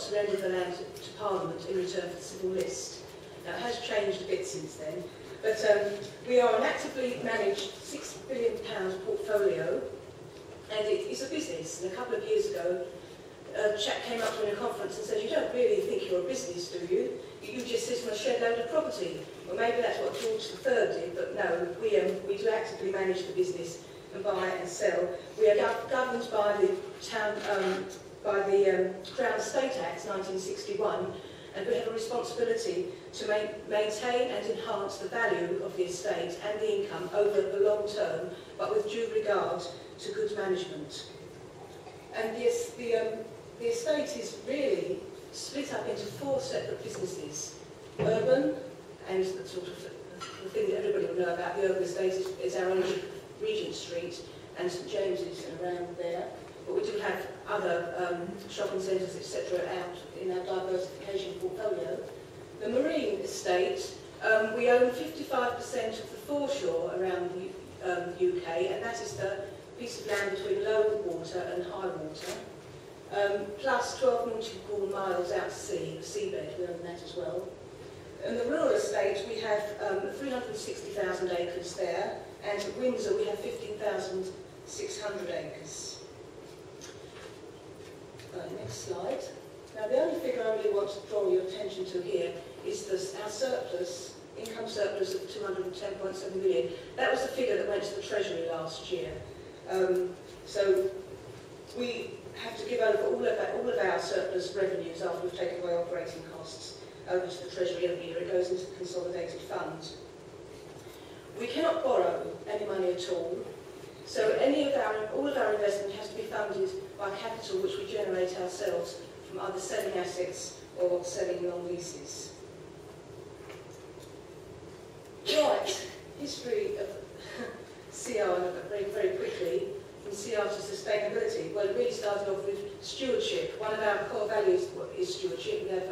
surrendered the land to Parliament in return for the civil list. Now, it has changed a bit since then, but we are an actively managed £6 billion portfolio, and it is a business. And a couple of years ago, a chap came up to me in a conference and said, "You don't really think you're a business, do you? You just sit on a shed load of property." Well, maybe that's what George III did, but no, we do actively manage the business and buy and sell. We are governed by the Crown Estate Act 1961, and we have a responsibility to maintain and enhance the value of the estate and the income over the long term, but with due regard to good management. And the estate is really split up into 4 separate businesses. Urban, and the sort of the thing that everybody will know about the urban estate is our ownership of Regent Street and St James's and around there. But we do have other shopping centres, etc., out in our diversification portfolio. The marine estate, we own 55% of the foreshore around the UK, and that is the piece of land between low water and high water, plus 12 nautical miles out to sea, the seabed, we own that as well. In the rural estate, we have 360,000 acres there, and at Windsor we have 15,600 acres. Next slide. Now, the only figure I really want to draw your attention to here is our surplus, income surplus of 210.7 million. That was the figure that went to the Treasury last year. So we have to give over all of our surplus revenues after we've taken away operating costs over to the Treasury every year. It goes into the consolidated fund. We cannot borrow any money at all, so all of our investment has to be funded by capital which we generate ourselves from either selling assets or selling long leases. Right, history of CR very, very quickly, from CR to sustainability. Well, it really started off with stewardship. One of our core values is stewardship. We have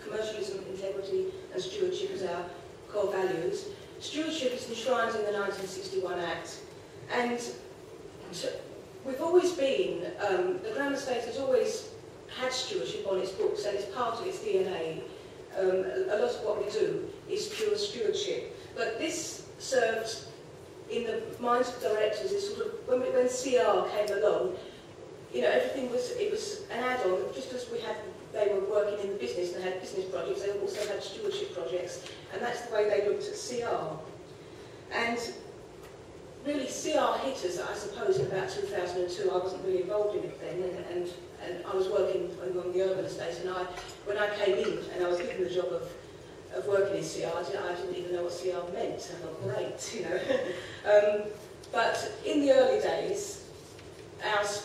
commercialism, integrity and stewardship as our core values. Stewardship is enshrined in the 1961 Act, and we've always been, the Crown Estate has always had stewardship on its books, and it's part of its DNA. A lot of what we do is pure stewardship, but this served in the minds of directors is sort of, when CR came along, you know, everything was an add-on. Just as they were working in the business and had business projects, they also had stewardship projects, and that's the way they looked at CR. And really, CR hit us, I suppose, in about 2002. I wasn't really involved in it then, and I was working on the urban estate, and when I came in and I was given the job of working in CR, I didn't even know what CR meant. I thought, great, you know. But in the early days,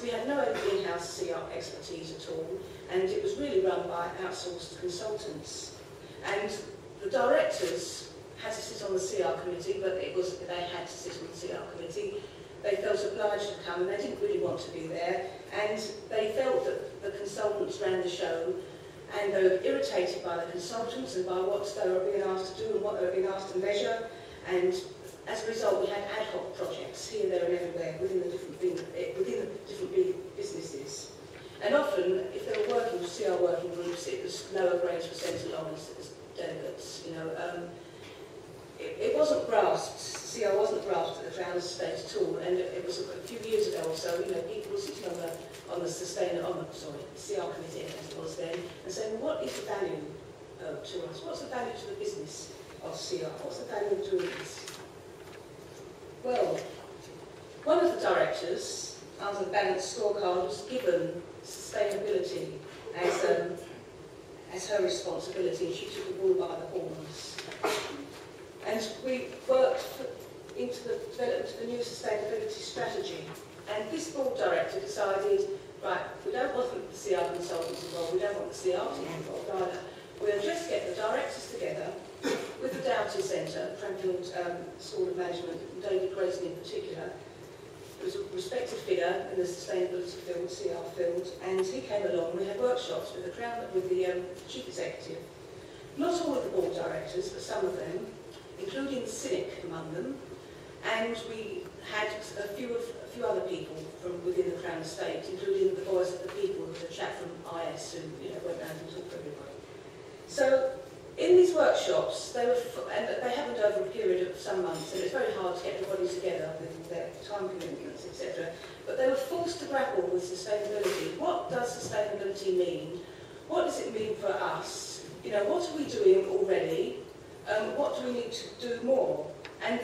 we had no in-house CR expertise at all, and it was really run by outsourced consultants. And the directors had to sit on the CR committee, but they had to sit on the CR committee. They felt obliged to come, and they didn't really want to be there, and they felt that the consultants ran the show, and they were irritated by the consultants and by what they were being asked to do and what they were being asked to measure, and as a result we had ad hoc projects here, there and everywhere within the different businesses. And often, if they were working with CR working groups, it was lower grades were sent along as delegates, you know. It wasn't grasped, CR wasn't grasped at the Crown Estate at all, and it was a few years ago or so, you know, people were sitting on the CR committee, as it was then, and saying, what is the value to us? What's the value to the business of CR? What's the value of doing this? Well, one of the directors, under the balanced scorecard, was given sustainability as her responsibility, and she took the bull by the horns. And we worked into the development of the new sustainability strategy. And this board director decided, right, we don't want the CR consultants involved, we don't want the CR team involved either. We'll just get the directors together with the Doughty Centre, Cranfield School of Management, and David Grayson in particular, who was a respected figure in the sustainability field, CR field, and he came along. We had workshops with the chief executive, not all of the board directors, but some of them, including the cynic among them, and we had a few few other people from within the Crown Estate, including the Voice of the People, the chap from IS who went round and talked to everybody. So in these workshops, they happened over a period of some months, and it's very hard to get everybody together with their time commitments, etc. But they were forced to grapple with sustainability. What does sustainability mean? What does it mean for us? What are we doing already? What do we need to do more? And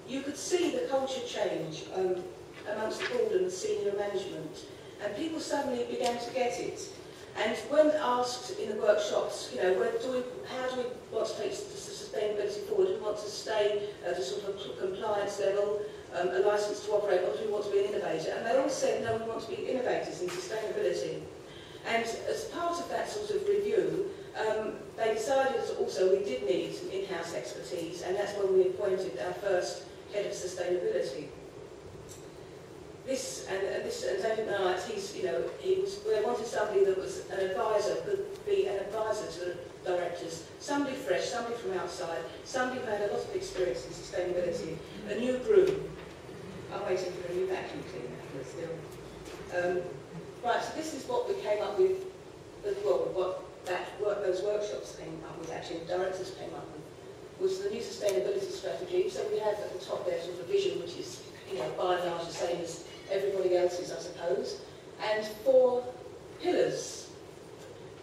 you could see the culture change amongst the board and the senior management, and people suddenly began to get it. And when asked in the workshops, how do we want to take sustainability forward? Do we want to stay at a sort of compliance level, a licence to operate, or do we want to be an innovator? And they all said, no, we want to be innovators in sustainability. And as part of that sort of review, they decided also we did need some in-house expertise, and that's when we appointed our first head of sustainability. And David Knight, we wanted somebody that was an advisor, could be an advisor to the directors, somebody fresh, somebody from outside, somebody who had a lot of experience in sustainability, a new broom. I'm waiting for a new vacuum cleaner still. Right, so this is what we came up with, what those workshops came up with, actually, the directors came up with, was the new sustainability strategy. So we have at the top there sort of a vision, which is, by and large the same as everybody else's, I suppose, and 4 pillars.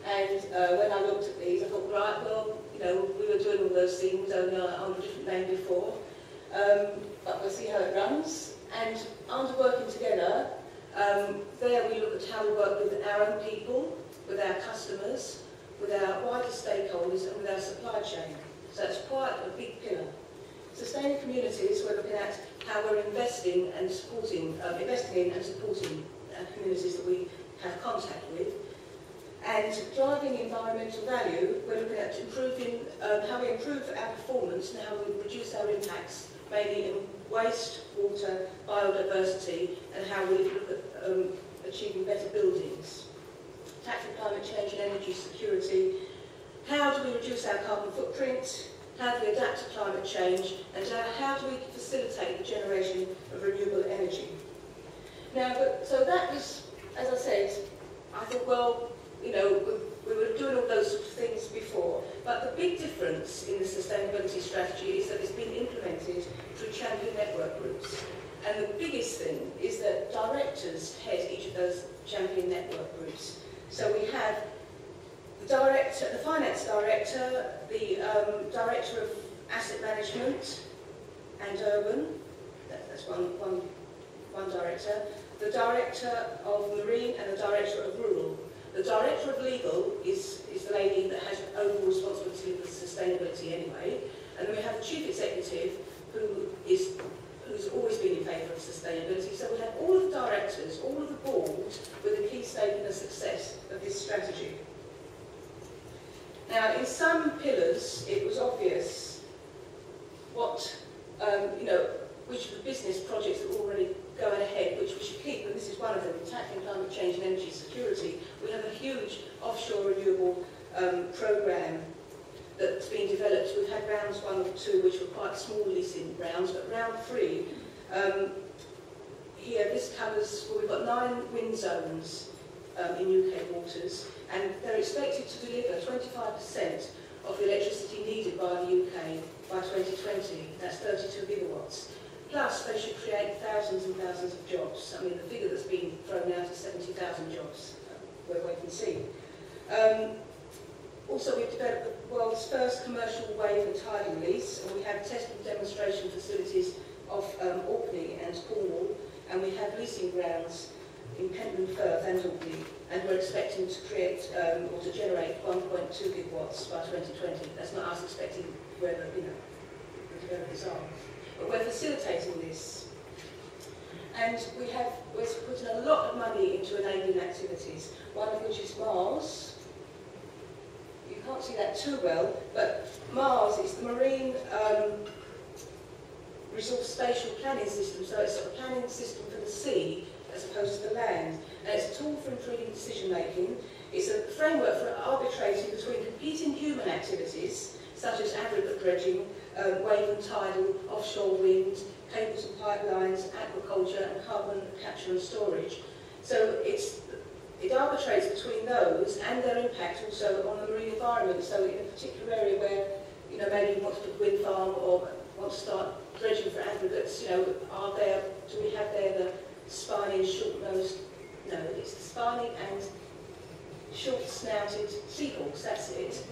And when I looked at these, I thought, right, well, we were doing all those things only on a different name before, but we'll see how it runs. And under working together, there we look at how we work with our own people, with our customers, with our wider stakeholders, and with our supply chain. So it's quite a big pillar. Sustaining communities, we're looking at how we're investing and supporting, investing in and supporting communities that we have contact with. And driving environmental value, we're looking at improving how we improve our performance and how we reduce our impacts, mainly in waste, water, biodiversity, and how we look at achieving better buildings. Tackling climate change and energy security. How do we reduce our carbon footprint? How do we adapt to climate change? And how do we facilitate the generation of renewable energy? Now, so that was, as I said, I thought, well, we were doing all those sort of things before, but the big difference in the sustainability strategy is that it's been implemented through champion network groups. And the biggest thing is that directors head each of those champion network groups. So we have the director, the finance director, the director of asset management and urban, that's one director, the director of marine and the director of rural. The director of legal is the lady that has overall responsibility for sustainability anyway, and then we have the chief executive who's always been in favour of sustainability. So we have all of the directors, all of the board with a key stake in the success of this strategy. Now, in some pillars, it was obvious what, which of the business projects that were already going ahead, which we should keep, and this is one of them, tackling climate change and energy security. We have a huge offshore renewable programme that's been developed. We've had rounds 1 or 2, which were quite small leasing rounds, but round 3, here, this covers, well, we've got 9 wind zones in UK waters, and they're expected to deliver 25% of the electricity needed by the UK by 2020. That's 32 gigawatts. Plus, they should create thousands and thousands of jobs. I mean, the figure that's been thrown out is 70,000 jobs. We'll wait and see. Also, we've developed the world's first commercial wave and tidal lease, and we have test and demonstration facilities off Orkney and Cornwall, and we have leasing grounds in Pentland Firth and Orkney, and we're expecting to create or to generate 1.2 gigawatts by 2020. That's not us expecting where the developers are, but we're facilitating this. And we're putting a lot of money into enabling activities, one of which is Mars. You can't see that too well, but Mars is the marine resource spatial planning system, so it's a planning system for the sea as opposed to the land. And it's a tool for improving decision making. It's a framework for arbitrating between competing human activities, such as aggregate dredging, wave and tidal, offshore wind, cables and pipelines, aquaculture and carbon capture and storage. So it arbitrates between those and their impact also on the marine environment. So in a particular area where, you know, maybe you want to put a wind farm or want to start dredging for aggregates, you know, do we have there the spiny and short-nosed, no, it's the spiny and short-snouted seahawks, that's it.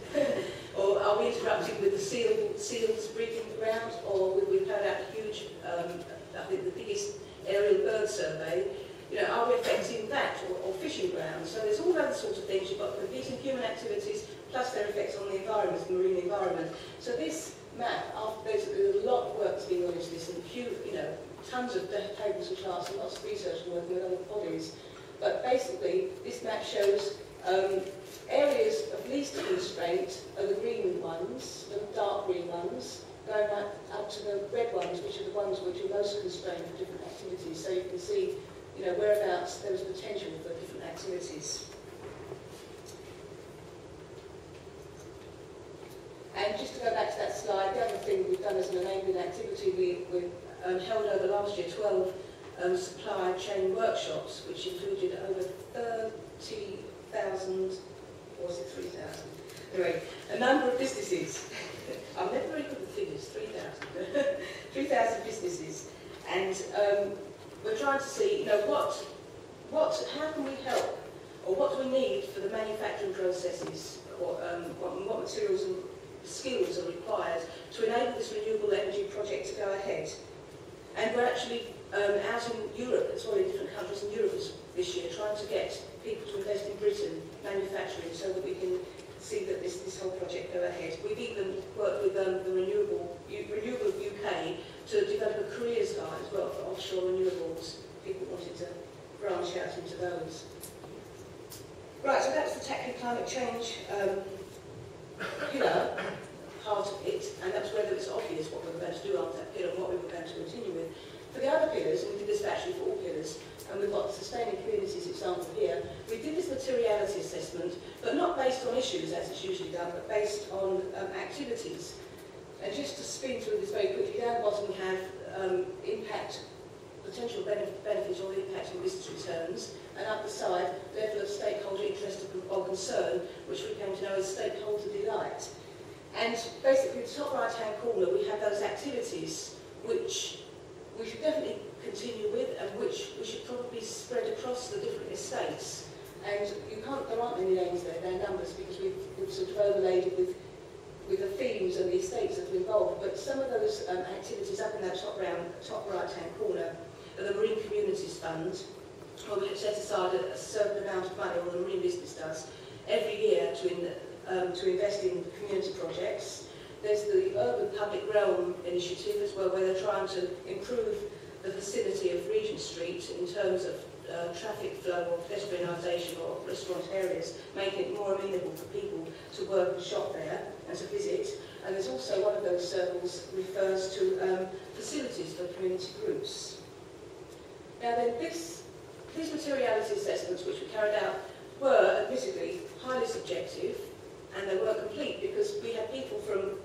Or are we interrupting with the seals breathing the ground, or we've carried out a huge, I think the biggest aerial bird survey, you know, are we affecting that, or fishing grounds? So there's all other sorts of things. You've got competing human activities, plus their effects on the environment, the marine environment. So this map, there's a lot of work that's been gone into this, and you know, tons of tables and charts and lots of research and working with other bodies. But basically, this map shows areas of least constraint are the green ones, the dark green ones, going up to the red ones, which are the ones which are most constrained for different activities. So you can see, you know, whereabouts there is potential for different activities. And just to go back to that slide, the other thing we've done as an enabling activity, we held over last year 12 supply chain workshops, which included over 30,000, or was it 3,000? Anyway, a number of businesses. I'm never very good with figures, 3,000. 3,000 businesses. And we're trying to see, you know, how can we help, or what do we need for the manufacturing processes, or what materials and skills are required to enable this renewable energy project to go ahead. And we're actually out in Europe, as well in different countries in Europe this year, trying to get people to invest in Britain, manufacturing, so that we can see that this whole project go ahead. We've even worked with the Renewable UK to develop a careers guide as well for offshore renewables. People wanted to branch out into those. Right, so that's the tackling climate change pillar part of it, and that's whether it's obvious what we were going to do after that pillar and what we were going to continue with. For the other pillars, and we did this actually for all pillars, and we've got the Sustaining Communities example here, we did this materiality assessment, but not based on issues as it's usually done, but based on activities. And just to spin through this very quickly, down the bottom we have impact, potential benefits or impact on business returns, and up the side, level of stakeholder interest or concern, which we came to know as stakeholder delight. And basically, the top right-hand corner, we have those activities which we should definitely continue with, and which we should probably spread across the different estates. And there aren't many names there, they're numbers, because we've sort of overlaid it with the themes and the estates that are involved. But some of those activities up in that top right-hand corner are the Marine Communities Fund, where we set aside a certain amount of money, or the marine business does, every year to invest in community projects. There's the Urban Public Realm initiative as well, where they're trying to improve the vicinity of Regent Street in terms of traffic flow or pedestrianisation or restaurant areas, making it more amenable for people to work and shop there and to visit. And there's also one of those circles refers to facilities for community groups. Now then, these materiality assessments which we carried out were admittedly highly subjective, and they were complete because we had people from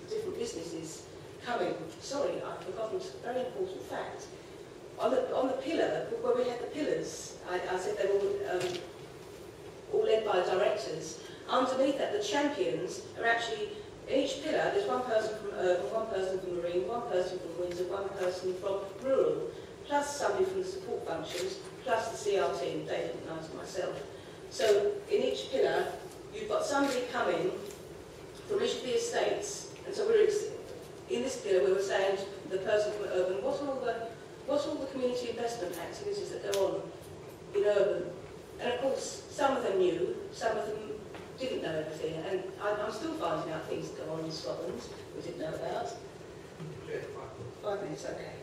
different businesses coming. Sorry, I've forgotten a very important fact. On the pillar, where we had the pillars, I said they were all led by directors. Underneath that, the champions are actually, in each pillar, there's one person from urban, one person from marine, one person from Windsor, one person from rural, plus somebody from the support functions, plus the CRT and David and myself. So in each pillar, you've got somebody coming from each of the estates, and so in this pillar we were saying to the person from urban, what are all the community investment activities that go on in urban? And of course, some of them knew, some of them didn't know everything, and I'm still finding out things that go on in Scotland we didn't know about. 5 minutes, okay.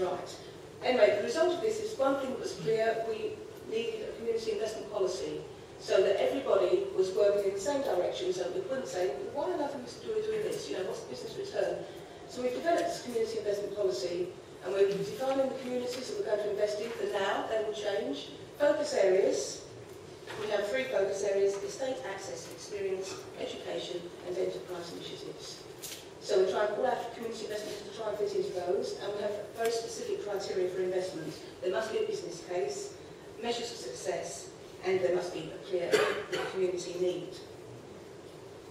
Right. Anyway, the result of this is one thing that was clear: we needed a community investment policy, so that everybody was working in the same direction, so we couldn't say, why on earth are we doing this? You know, what's the business return? So we've developed this community investment policy, and we're defining the communities that we're going to invest in. For now, they will change. Focus areas, We have 3 focus areas: estate access and experience, education and enterprise initiatives. So we're trying all our community investments to try and fit into those, and we have very specific criteria for investment. There must be a business case, measures of success, and there must be a clear community need.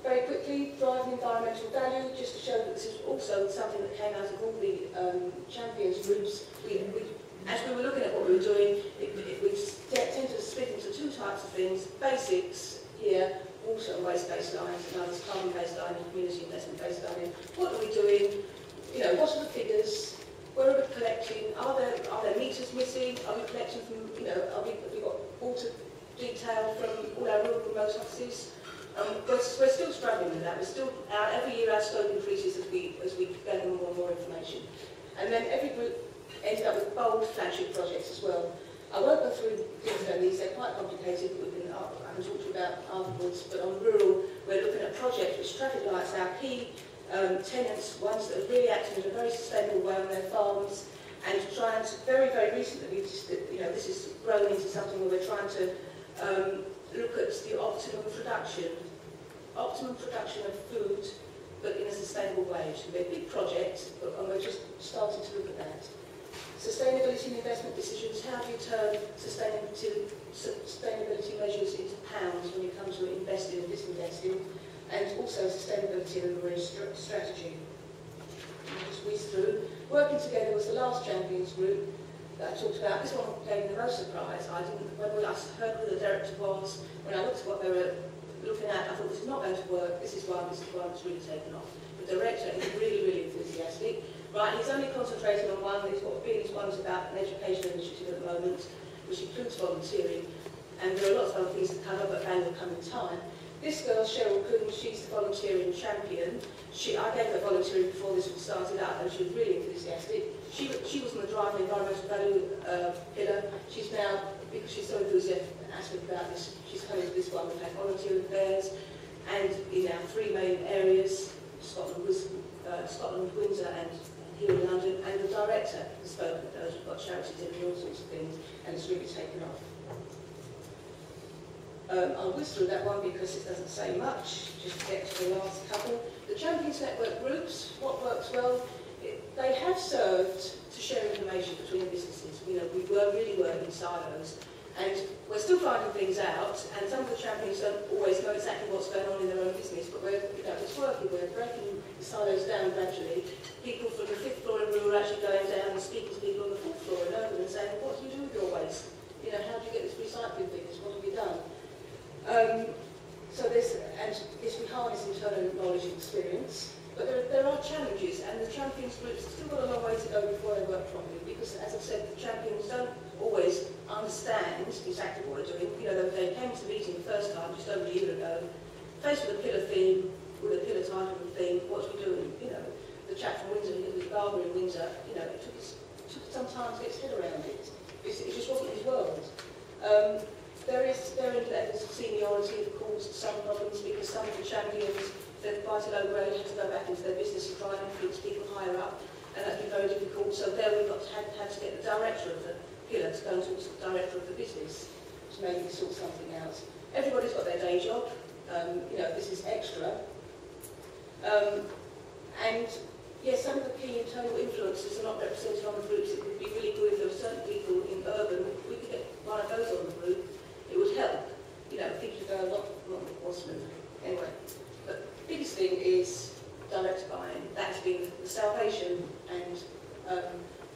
Very quickly, driving environmental value, just to show that this is also something that came out of all the champions groups. As we were looking at what we were doing, we tend to split into 2 types of things: basics here, water and waste baselines, and others carbon baseline and community investment baseline. What are we doing? You know, what are the figures? Where are we collecting? Are there meters missing? Are we collecting from, you know, have we got water detail from all our rural remote offices? We're still struggling with that. We're still, every year our scope increases as we gather more and more information. And then every group ended up with bold flagship projects as well. I won't go through these, they're quite complicated, but I can talk to you about afterwards. But on rural, we're looking at projects which traffic lights our key tenants, ones that are really acting in a very sustainable way on their farms, and trying to, very, very recently, this has grown into something where we're trying to look at the optimum production of food, but in a sustainable way. It should be a big project, and we're just starting to look at that. Sustainability and investment decisions: how do you turn sustainability measures into pounds when it comes to investing and disinvesting, and also sustainability and the marine strategy. I'll just whiz through. Working together was the last champions group that I talked about. This one gave me the most surprise. When I heard who the director was, when I looked at what they were looking at, I thought, this is not going to work. This is one that's really taken off. The director is really, really enthusiastic. Right, he's only concentrating on one. He's got biggest ones about an education initiative at the moment, which includes volunteering. And there are lots of other things to cover, but they will come in time. This girl, Cheryl Coon, she's the volunteering champion. I gave her volunteering before this was started out, and she was really enthusiastic. She was on the driving environmental value pillar. She's now, because she's so enthusiastic about this, she's coming to this one. We've had volunteering affairs, and in our 3 main areas, Scotland, Windsor, and here in London, and the director has spoken at those. We've got charities in all sorts of things, and it's really taken off. I'll whiz through that one because it doesn't say much, just to get to the last couple. The Champions Network groups, what works well, they have served to share information between businesses. You know, we really were in silos, and we're still finding things out, and some of the champions don't always know exactly what's going on in their own business, but it's working. We're breaking the silos down gradually. People from the 5th floor in rural are actually going down and speaking to people on the 4th floor in urban and saying, what do you do with your waste? You know, how do you get this recycling figures? What have you done? We harness internal knowledge and experience, but there are challenges, and the champions groups have still got a long way to go before they work properly, because, as I've said, the champions don't always understand exactly what they're doing. You know, they came to the meeting the first time, just over a year ago, faced with a pillar theme, with a pillar title and theme, what are we doing? You know, the chap from Windsor, who was barber in Windsor, you know, it took some time to get his head around it. It just wasn't his world. There are levels of seniority, of course, to some problems, because some of the champions, they're quite a low grade, have to go back into their business and try and influence people higher up, and that's been very difficult. So there we've had to get the director of the pillar to go and talk to the director of the business to maybe sort something out. Everybody's got their day job. You know, this is extra. And yes, some of the key internal influences are not represented on the groups. It would be really good if there were certain people in urban, if we could get one of those on the group, it would help. You know, things would go a lot more smooth. Anyway, but the biggest thing is director buy-in. That's been the salvation, and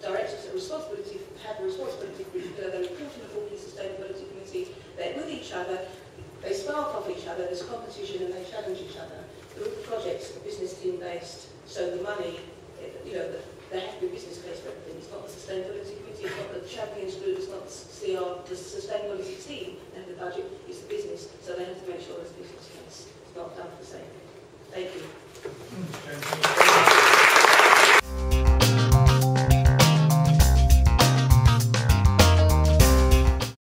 directors have the responsibility for they're reporting the Falkland Sustainability Committee. They're with each other, they spark off each other, there's competition, and they challenge each other. The projects are business team based, so the money, you know, there has to be a business case for everything. It's not the sustainability committee, it's not the champions group, it's not the sustainability team and the budget, it's the business, so they have to make sure there's a business case. It's not done for the sake of it. Thank you.